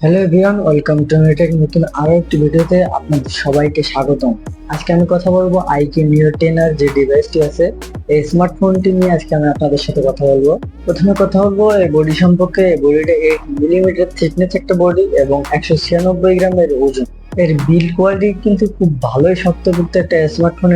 Hello everyone, welcome to নেটেক নতুন আরো একটি ভিডিওতে আপনাদের সবাইকে স্বাগতম। আজকে আমি কথা বলবো আইকিউ নিও 10 যে ডিভাইসটি আছে, এই স্মার্টফোনটি নিয়ে আজকে আমি আপনাদের সাথে কথা বলবো। প্রথমে কথা বলবো এই বডি সম্পর্কে। এই বডিটা 8 মিলিমিটার থিকনেস একটা বডি এবং 196 গ্রামের ওজন। এর বিল্ড কোয়ালিটি কিন্তু খুব ভালোই শক্তপোক্ত একটা স্মার্টফোন।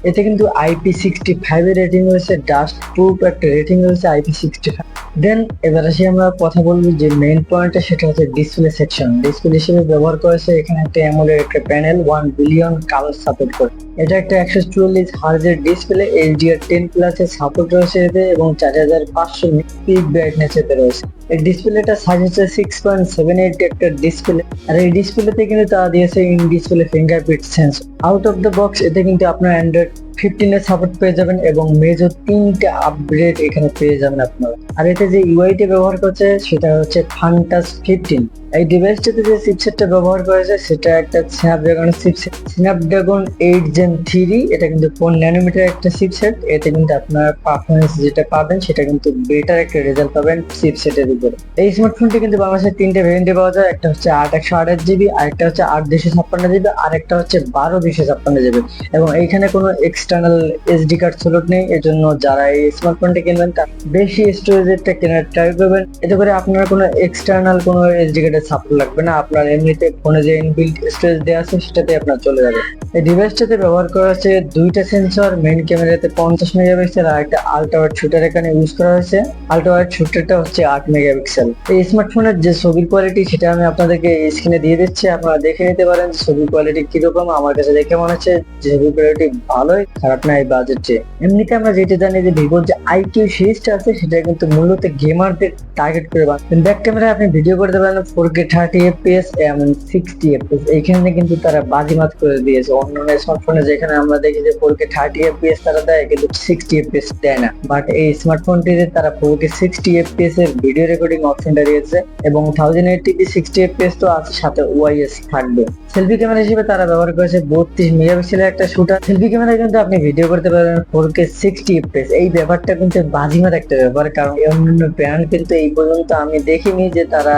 এতে কিন্তু IP65 এর রেটিং রয়েছে, ডাস্ট প্রুফ একটা রেটিং রয়েছে IP65। দেন এবার আসি আমরা কথা বলবো যে মেইন পয়েন্টটা, সেটা হচ্ছে ডিসপ্লে সেকশন। ডিসপ্লে হিসেবে ব্যবহার করেছে এখানে একটা অ্যামোলেড একটা প্যানেল 1 বিলিয়ন কালার সাপোর্ট করে। এটা একটা 144 হার্জের ডিসপ্লে, HDR10 প্লাস এর সাপোর্ট রয়েছে এতে এবং 4500 পিক ব্রাইটনেস এতে রয়েছে। এই ডিসপ্লেটা সাইজ হচ্ছে 6.78 একটা ডিসপ্লে। আর এই ডিসপ্লেতে কিন্তু তারা দিয়েছে in display fingerprint sensor. Out of the box এতে কিন্তু আপনার অ্যান্ড্রয়েড 15 এর সাপোর্ট পেয়ে যাবেন এবং মেজর 3টে আপগ্রেড এখানে পেয়ে যাবেন আপনারা। আর এতে যে ইউআইটি ব্যবহার করছে সেটা হচ্ছে ফান্টাস 15। এই ডিভাইসটাতে যে চিপসেটটা ব্যবহার করেছে সেটা একটা স্ন্যাপড্রাগন চিপসেট, স্ন্যাপড্রাগন 8 Gen 3। এটা কিন্তু 4 ন্যানোমিটার একটা চিপসেট। এতে কিন্তু আপনার পারফরমেন্স যেটা পাবেন সেটা কিন্তু বেটার একটা রেজাল্ট পাবেন চিপসেটের উপরে। এই স্মার্টফোনটি কিন্তু বাংলাদেশে 3টে ভেরিয়েন্টে পাওয়া যায়। একটা হচ্ছে 8/128GB, আরেকটা হচ্ছে 8/256GB, আর একটা হচ্ছে 12/256GB। এবং এইখানে কোনো এক্সটার্নাল এসডি কার্ড স্লট নেই। এর জন্য যারা এই স্মার্টফোনটা কিনবেন তার বেশি স্টোরেজেরটা কেনার ট্রাই করবেন। এতে করে আপনার কোনো এক্সটার্নাল কোনো এসডি কার্ডের সাপোর্ট লাগবে না। আপনার এমনিতে ফোনে যে ইনবিল্ট স্টোরেজ দেওয়া আছে সেটাতে আপনার চলে যাবে। এই ডিভাইসটাতে ব্যবহার করা হচ্ছে 2টা সেন্সর। মেইন ক্যামেরাতে 50 মেগাপিক্সেল আর একটা আল্ট্রা ওয়াইড শুটার এখানে ইউজ করা হয়েছে। আল্ট্রা ওয়াইড শুটারটা হচ্ছে 8 মেগাপিক্সেল। এই স্মার্টফোনের যে ছবির কোয়ালিটি সেটা আমি আপনাদেরকে স্ক্রিনে দিয়ে দিচ্ছি, আপনারা দেখে নিতে পারেন ছবির কোয়ালিটি কিরকম। আমার কাছে দেখে মনে হচ্ছে যে ছবির কোয়ালিটি ভালোই, খারাপ না এই বাজেটে। এমনিতে আমরা যেটা জানি যে ভিভোর যে আইকিউ সিরিজটা আছে সেটা কিন্তু মূলত গেমারদের টার্গেট করে বানানো। ব্যাক ক্যামেরায় আপনি ভিডিও করতে পারেন 4K 30fps এবং 60fps। এইখানে কিন্তু তারা বাজিমাত করে দিয়েছে। অন্যান্য স্মার্টফোনে যেখানে আমরা দেখি যে 4K 30fps তারা দেয় কিন্তু 60fps দেয় না, বাট এই স্মার্টফোনটিতে তারা 4K 60fps এর ভিডিও রেকর্ডিং অপশনটা দিয়েছে এবং 1080p 60fps তো আছে, সাথে ওআইএস থাকবে। সেলফি ক্যামেরা হিসেবে তারা ব্যবহার করেছে 32 মেগাপিক্সেলের একটা শুটার। সেলফি ক্যামেরায় কিন্তু আপনি ভিডিও করতে পারবেন 4K 60fps। এই ব্যাপারটা কিন্তু বাজিমাত একটা ব্যাপার, কারণ অন্যান্য ব্র্যান্ড কিন্তু এই পর্যন্ত আমি দেখিনি যে তারা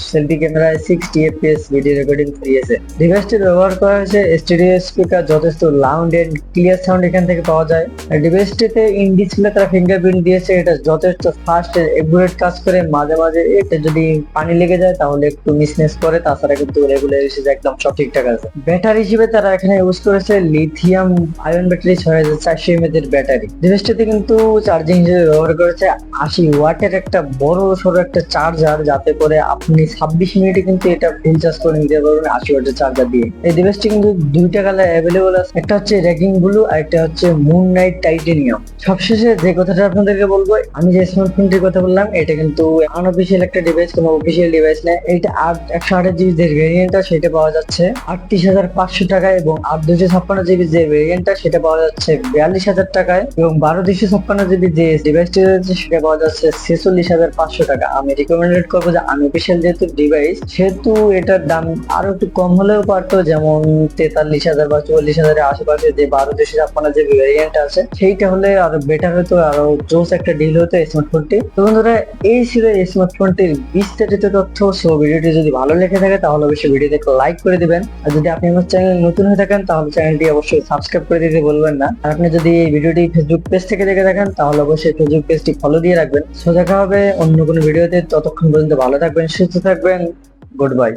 সেলফি ক্যামেরায় 60fps ভিডিও রেকর্ডিং দিয়েছে। ডিভাইসটি ব্যবহার করা হয়েছে স্টুডিও স্পিকার, যথেষ্ট লাউড এন্ড ক্লিয়ার সাউন্ড এখান থেকে পাওয়া যায়। ডিভাইসটিতে ইন ডিসপ্লে তারা ফিঙ্গারপ্রিন্ট দিয়েছে, এটা যথেষ্ট ফাস্ট একুরেট কাজ করে। মাঝে মাঝে এতে যদি পানি লেগে যায় তাহলে একটু মিসনেস করে, তাছাড়া কিন্তু রেগুলার ইউসেজ একদম সব ঠিকঠাক আছে। ব্যাটারি হিসেবে তারা এখানে ইউজ করেছে লিথিয়াম আয়ন ব্যাটারি, 6400 mAh এর ব্যাটারি। ডিভাইসটিতে কিন্তু চার্জিং হিসেবে ব্যবহার করেছে 80 ওয়াটের একটা বড় সড়ো একটা চার্জার, যাতে করে আপনি 26 মিনিটে কিন্তু এটা ফুল চার্জ করে নিতে পারবেন 80 ওয়াটের চার্জার দিয়ে। এই ডিভাইসটি কিন্তু 2টা কালার অ্যাভেলেবল আছে, একটা হচ্ছে র্যাকিং ব্লু আর একটা হচ্ছে মুন নাইট টাইটেনিয়াম। সবশেষে যে কথাটা আপনাদেরকে বলবো, আমি যে স্মার্টফোনটির কথা বললাম এটা কিন্তু আনঅফিসিয়াল একটা ডিভাইস, কোনো অফিসিয়াল ডিভাইস না। এইটা 128GB যে ভেরিয়েন্টটা সেটা পাওয়া যাচ্ছে 38,500 টাকায় এবং 8256GB যে ভেরিয়েন্টটা সেটা পাওয়া যাচ্ছে 42,000 টাকায় এবং 12/256GB যে ডিভাইসটি রয়েছে সেটা পাওয়া যাচ্ছে 46,500 টাকা। আমি রিকমেন্ডেড করবো যে আনঅফিসিয়াল যেহেতু ডিভাইস সেহেতু এটার দাম আরো একটু কম হলেও পারতো, যেমন 43,000 বা 44,000 এর আশেপাশে যে 12/256 যে ভেরিয়েন্ট আছে সেইটা হলে আরো বেটার হতো, আরো জোস একটা ডিল হতো এই স্মার্টফোনটি। তো বন্ধুরা, এই ছিল এই স্মার্টফোনটির বিস্তারিত তথ্য। সো ভিডিওটি যদি ভালো লেগে থাকে তাহলে অবশ্যই ভিডিওতে লাইক করে দিবেন, আর যদি আপনি আমার চ্যানেলে নতুন হয়ে থাকেন তাহলে চ্যানেলটি অবশ্যই সাবস্ক্রাইব করে দিতে বলবেন না। আর আপনি যদি এই ভিডিওটি ফেসবুক পেজ থেকে দেখে থাকেন তাহলে অবশ্যই ফেসবুক পেজটি ফলো দিয়ে রাখবেন। সো দেখা হবে অন্য কোনো ভিডিওতে, ততক্ষণ পর্যন্ত ভালো থাকবেন, সুস্থ থাকবেন। Good bye.